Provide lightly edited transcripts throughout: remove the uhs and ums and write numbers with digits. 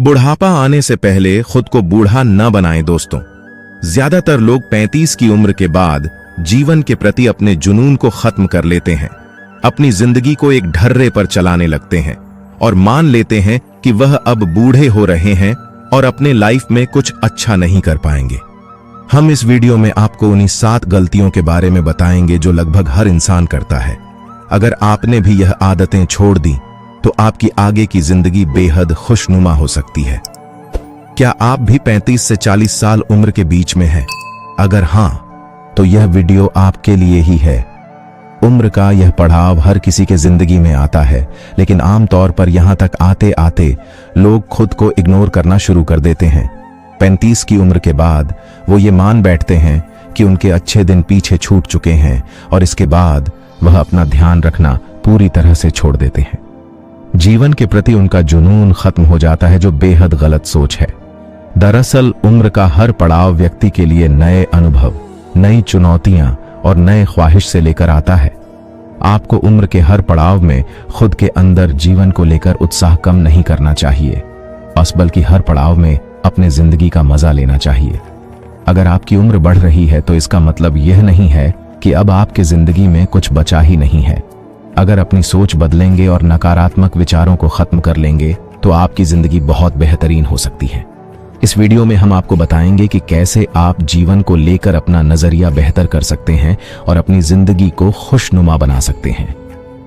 बुढ़ापा आने से पहले खुद को बूढ़ा न बनाएं दोस्तों। ज्यादातर लोग 35 की उम्र के बाद जीवन के प्रति अपने जुनून को खत्म कर लेते हैं, अपनी जिंदगी को एक ढर्रे पर चलाने लगते हैं और मान लेते हैं कि वह अब बूढ़े हो रहे हैं और अपने लाइफ में कुछ अच्छा नहीं कर पाएंगे। हम इस वीडियो में आपको उन्हीं 7 गलतियों के बारे में बताएंगे जो लगभग हर इंसान करता है। अगर आपने भी यह आदतें छोड़ दी तो आपकी आगे की जिंदगी बेहद खुशनुमा हो सकती है। क्या आप भी 35 से 40 साल उम्र के बीच में हैं? अगर हां, तो यह वीडियो आपके लिए ही है। उम्र का यह पड़ाव हर किसी के जिंदगी में आता है, लेकिन आमतौर पर यहां तक आते आते लोग खुद को इग्नोर करना शुरू कर देते हैं। 35 की उम्र के बाद वो ये मान बैठते हैं कि उनके अच्छे दिन पीछे छूट चुके हैं और इसके बाद वह अपना ध्यान रखना पूरी तरह से छोड़ देते हैं। जीवन के प्रति उनका जुनून खत्म हो जाता है, जो बेहद गलत सोच है। दरअसल उम्र का हर पड़ाव व्यक्ति के लिए नए अनुभव, नई चुनौतियां और नए ख्वाहिश से लेकर आता है। आपको उम्र के हर पड़ाव में खुद के अंदर जीवन को लेकर उत्साह कम नहीं करना चाहिए, बल्कि हर पड़ाव में अपने जिंदगी का मजा लेना चाहिए। अगर आपकी उम्र बढ़ रही है तो इसका मतलब यह नहीं है कि अब आपके जिंदगी में कुछ बचा ही नहीं है। अगर अपनी सोच बदलेंगे और नकारात्मक विचारों को खत्म कर लेंगे तो आपकी जिंदगी बहुत बेहतरीन हो सकती है। इस वीडियो में हम आपको बताएंगे कि कैसे आप जीवन को लेकर अपना नजरिया बेहतर कर सकते हैं और अपनी जिंदगी को खुशनुमा बना सकते हैं।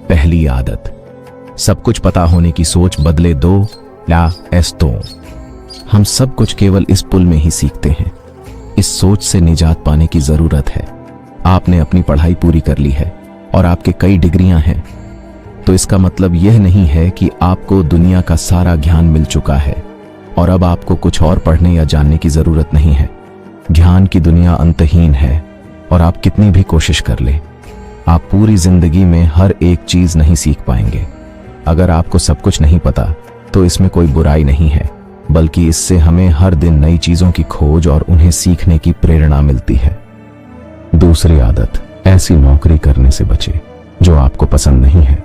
पहली आदत, सब कुछ पता होने की सोच बदले दो। हम सब कुछ केवल इस पुल में ही सीखते हैं। इस सोच से निजात पाने की जरूरत है। आपने अपनी पढ़ाई पूरी कर ली है और आपके कई डिग्रियां हैं, तो इसका मतलब यह नहीं है कि आपको दुनिया का सारा ज्ञान मिल चुका है और अब आपको कुछ और पढ़ने या जानने की जरूरत नहीं है। ज्ञान की दुनिया अंतहीन है और आप कितनी भी कोशिश कर ले, आप पूरी जिंदगी में हर एक चीज नहीं सीख पाएंगे। अगर आपको सब कुछ नहीं पता तो इसमें कोई बुराई नहीं है, बल्कि इससे हमें हर दिन नई चीजों की खोज और उन्हें सीखने की प्रेरणा मिलती है। दूसरी आदत, ऐसी नौकरी करने से बचे जो आपको पसंद नहीं है।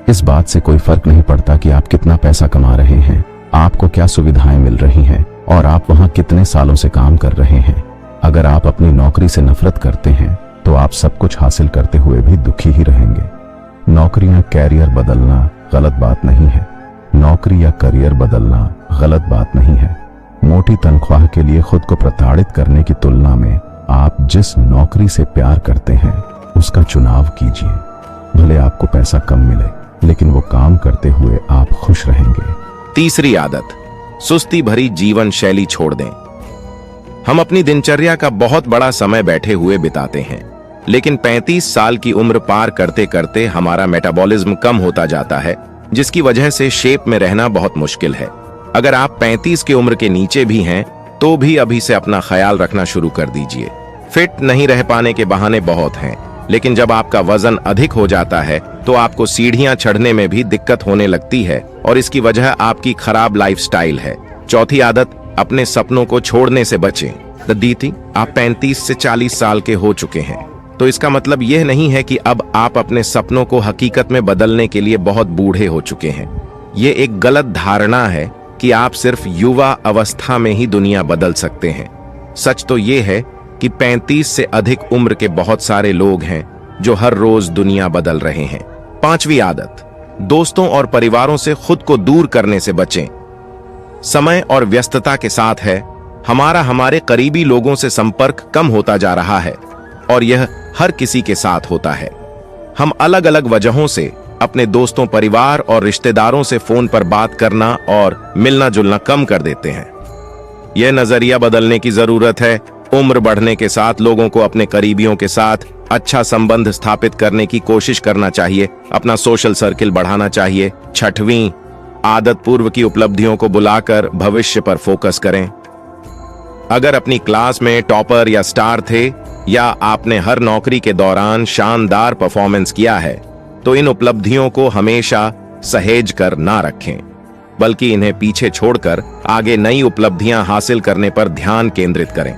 इस बात से कोई फर्क नहीं पड़ता कि आप कितना पैसा कमा रहे हैं, आपको क्या सुविधाएं मिल रही हैं और आप वहां कितने सालों से काम कर रहे हैं। अगर आप अपनी नौकरी से नफरत करते हैं तो आप सब कुछ हासिल करते हुए भी दुखी ही रहेंगे। नौकरी या कैरियर बदलना गलत बात नहीं है। नौकरी या करियर बदलना गलत बात नहीं है। मोटी तनख्वाह के लिए खुद को प्रताड़ित करने की तुलना में आप जिस नौकरी से प्यार करते हैं उसका चुनाव कीजिए। भले आपको पैसा कम मिले, लेकिन वो काम करते हुए आप खुश रहेंगे। तीसरी आदत, सुस्ती भरी जीवन शैली छोड़ दें। हम अपनी दिनचर्या का बहुत बड़ा समय बैठे हुए बिताते हैं, लेकिन 35 साल की उम्र पार करते करते हमारा मेटाबॉलिज्म कम होता जाता है, जिसकी वजह से शेप में रहना बहुत मुश्किल है। अगर आप 35 की उम्र के नीचे भी हैं तो भी अभी से अपना ख्याल रखना शुरू कर दीजिए। फिट नहीं रह पाने के बहाने बहुत हैं, लेकिन जब आपका वजन अधिक हो जाता है तो आपको सीढ़ियां चढ़ने में भी दिक्कत होने लगती है और इसकी वजह आपकी खराब लाइफस्टाइल है। चौथी आदत, अपने सपनों को छोड़ने से बचें। आप 35 से 40 साल के हो चुके हैं, तो इसका मतलब यह नहीं है कि अब आप अपने सपनों को हकीकत में बदलने के लिए बहुत बूढ़े हो चुके हैं। ये एक गलत धारणा है कि आप सिर्फ युवा अवस्था में ही दुनिया बदल सकते हैं। सच तो ये है कि 35 से अधिक उम्र के बहुत सारे लोग हैं जो हर रोज दुनिया बदल रहे हैं। पांचवी आदत, दोस्तों और परिवारों से खुद को दूर करने से बचें। समय और व्यस्तता के साथ है हमारे करीबी लोगों से संपर्क कम होता जा रहा है और यह हर किसी के साथ होता है। हम अलग अलग वजहों से अपने दोस्तों, परिवार और रिश्तेदारों से फोन पर बात करना और मिलना जुलना कम कर देते हैं। यह नजरिया बदलने की जरूरत है। उम्र बढ़ने के साथ लोगों को अपने करीबियों के साथ अच्छा संबंध स्थापित करने की कोशिश करना चाहिए, अपना सोशल सर्किल बढ़ाना चाहिए। छठवीं आदत, पूर्व की उपलब्धियों को बुलाकर भविष्य पर फोकस करें। अगर अपनी क्लास में टॉपर या स्टार थे या आपने हर नौकरी के दौरान शानदार परफॉर्मेंस किया है, तो इन उपलब्धियों को हमेशा सहेज कर ना रखें, बल्कि इन्हें पीछे छोड़कर आगे नई उपलब्धियां हासिल करने पर ध्यान केंद्रित करें।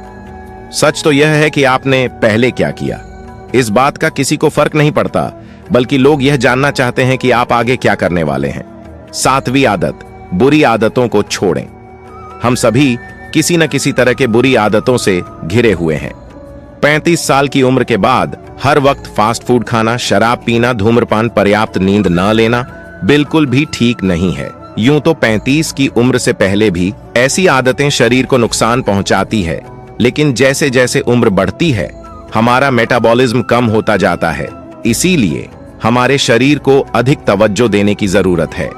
सच तो यह है कि आपने पहले क्या किया, इस बात का किसी को फर्क नहीं पड़ता, बल्कि लोग यह जानना चाहते हैं कि आप आगे क्या करने वाले हैं। सातवीं आदत, बुरी आदतों को छोड़ें। हम सभी किसी न किसी तरह के बुरी आदतों से घिरे हुए हैं। 35 साल की उम्र के बाद हर वक्त फास्ट फूड खाना, शराब पीना, धूम्रपान, पर्याप्त नींद न लेना बिल्कुल भी ठीक नहीं है। यूं तो 35 की उम्र से पहले भी ऐसी आदतें शरीर को नुकसान पहुंचाती है, लेकिन जैसे जैसे उम्र बढ़ती है हमारा मेटाबॉलिज्म कम होता जाता है। इसीलिए हमारे शरीर को अधिक तवज्जो देने की जरूरत है।